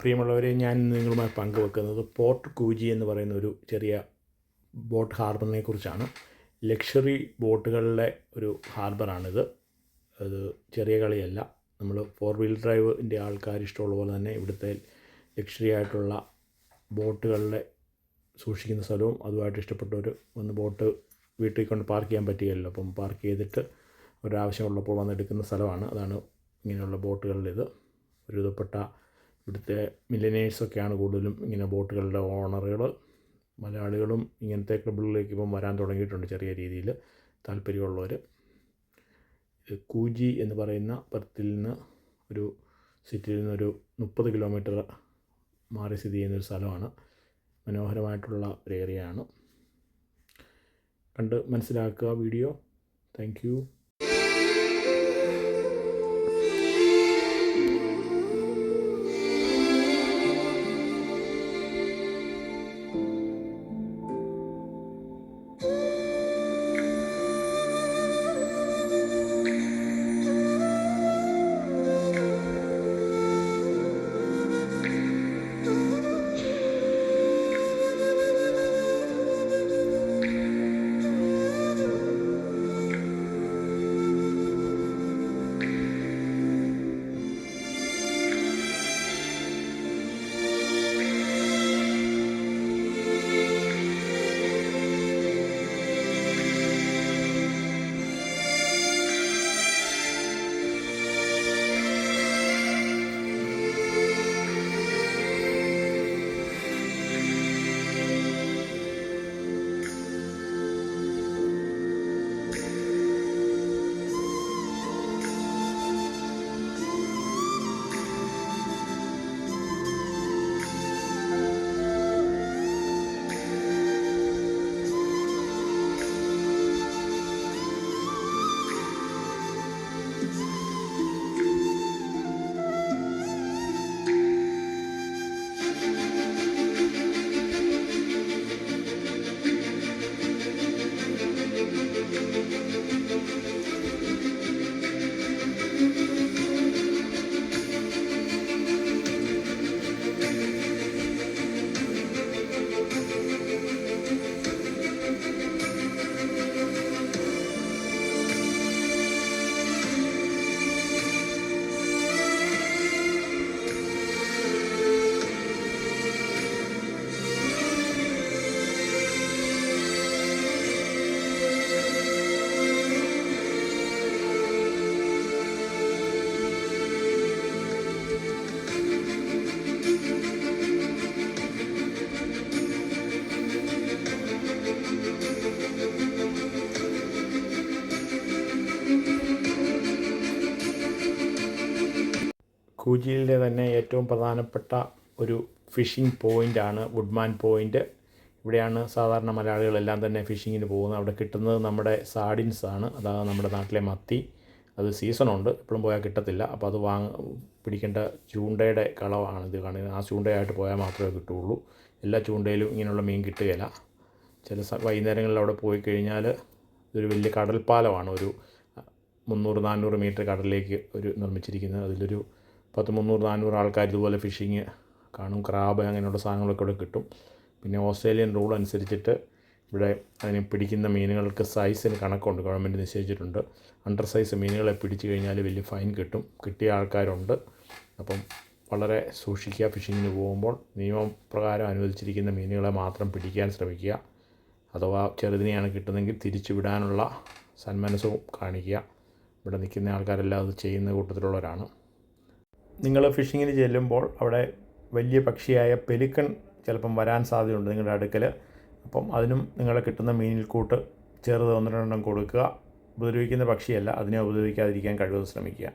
പ്രിയമുള്ളവരെ, ഞാൻ നിങ്ങളുമായി പങ്കുവെക്കുന്നത് പോർട്ട് കൂജി എന്ന് പറയുന്ന ഒരു ചെറിയ ബോട്ട് ഹാർബറിനെ കുറിച്ചാണ്. ലക്ഷറി ബോട്ടുകളിലെ ഒരു ഹാർബറാണിത്. അത് ചെറിയ കളിയല്ല. നമ്മൾ 4 വീൽ ഡ്രൈവിൻ്റെ ആൾക്കാർ ഇഷ്ടമുള്ള പോലെ തന്നെ ഇവിടുത്തെ ലക്ഷറി ആയിട്ടുള്ള ബോട്ടുകളിലെ സൂക്ഷിക്കുന്ന സ്ഥലവും അതുമായിട്ട് ഇഷ്ടപ്പെട്ടവർ വന്ന് ബോട്ട് വീട്ടിൽ കൊണ്ട് പാർക്ക് ചെയ്യാൻ പറ്റുകയല്ലോ. അപ്പം പാർക്ക് ചെയ്തിട്ട് ഒരാവശ്യമുള്ളപ്പോൾ വന്നെടുക്കുന്ന സ്ഥലമാണ്. അതാണ് ഇങ്ങനെയുള്ള ബോട്ടുകളിലിത്. ഒരു വിധപ്പെട്ട ഇവിടുത്തെ മില്ലനേഴ്സൊക്കെയാണ് കൂടുതലും ഇങ്ങനെ ബോട്ടുകളുടെ ഓണറുകൾ. മലയാളികളും ഇങ്ങനത്തെ ക്ലബ്ബുകളിലേക്ക് ഇപ്പം വരാൻ തുടങ്ങിയിട്ടുണ്ട് ചെറിയ രീതിയിൽ താല്പര്യമുള്ളവർ. കൂജി എന്ന് പറയുന്ന പെർത്തിൽ നിന്ന് ഒരു സിറ്റിയിൽ നിന്നൊരു 30 കിലോമീറ്റർ മാറി സ്ഥിതി ചെയ്യുന്നൊരു സ്ഥലമാണ്. മനോഹരമായിട്ടുള്ള ഒരു ഏരിയയാണ്. കണ്ട് മനസ്സിലാക്കുക വീഡിയോ. Thank you. കൂജിയിലെ തന്നെ ഏറ്റവും പ്രധാനപ്പെട്ട ഒരു ഫിഷിംഗ് പോയിൻ്റാണ് വുഡ്മാൻ പോയിൻ്റ്. ഇവിടെയാണ് സാധാരണ മലയാളികളെല്ലാം തന്നെ ഫിഷിങ്ങിന് പോകുന്നത്. അവിടെ കിട്ടുന്നത് നമ്മുടെ സാഡിൻസ് ആണ്. അതാണ് നമ്മുടെ നാട്ടിലെ മത്തി. അത് സീസണുണ്ട്, എപ്പോഴും പോയാൽ കിട്ടത്തില്ല. അപ്പോൾ അത് പിടിക്കേണ്ട ചൂണ്ടയുടെ കളവാണ് ഇത് കാണുന്നത്. ആ ചൂണ്ടയായിട്ട് പോയാൽ മാത്രമേ കിട്ടുകയുള്ളൂ. എല്ലാ ചൂണ്ടയിലും ഇങ്ങനെയുള്ള മീൻ കിട്ടുകയില്ല. ചില വൈകുന്നേരങ്ങളിൽ അവിടെ പോയി കഴിഞ്ഞാൽ ഇതൊരു വലിയ കടൽപ്പാലമാണ്. ഒരു 300-400 മീറ്റർ കടലിലേക്ക് നിർമ്മിച്ചിരിക്കുന്നത്. അതിലൊരു 300-400 ആൾക്കാർ ഇതുപോലെ ഫിഷിങ് കാണും. ക്രാബ് അങ്ങനെയുള്ള സാധനങ്ങളൊക്കെ ഇവിടെ കിട്ടും. പിന്നെ ഓസ്ട്രേലിയൻ റൂൾ അനുസരിച്ചിട്ട് ഇവിടെ അതിന് പിടിക്കുന്ന മീനുകൾക്ക് സൈസിന് കണക്കുണ്ട്, ഗവൺമെൻറ് നിശ്ചയിച്ചിട്ടുണ്ട്. അണ്ടർ സൈസ് മീനുകളെ പിടിച്ചു കഴിഞ്ഞാൽ വലിയ ഫൈൻ കിട്ടും. കിട്ടിയ ആൾക്കാരുണ്ട്. അപ്പം വളരെ സൂക്ഷിക്കുക. ഫിഷിങ്ങിന് പോകുമ്പോൾ നിയമപ്രകാരം അനുവദിച്ചിരിക്കുന്ന മീനുകളെ മാത്രം പിടിക്കാൻ ശ്രമിക്കുക. അഥവാ ചെറുതിനെയാണ് കിട്ടുന്നതെങ്കിൽ തിരിച്ചു വിടാനുള്ള സന്മനസ്സവും കാണിക്കുക. ഇവിടെ നിൽക്കുന്ന ആൾക്കാരെല്ലാം അത് ചെയ്യുന്ന കൂട്ടത്തിലുള്ളവരാണ്. നിങ്ങൾ ഫിഷിങ്ങിന് ചെല്ലുമ്പോൾ അവിടെ വലിയ പക്ഷിയായ പെലിക്കൺ ചിലപ്പം വരാൻ സാധ്യതയുണ്ട് നിങ്ങളുടെ അടുക്കൽ. അപ്പം അതിനും നിങ്ങളെ കിട്ടുന്ന മീനിൽ കൂട്ട് ചെറുത് 1-2 കൊടുക്കുക. ഉപദ്രവിക്കുന്ന പക്ഷിയല്ല, അതിനെ ഉപദ്രവിക്കാതിരിക്കാൻ കഴിവതും ശ്രമിക്കുക.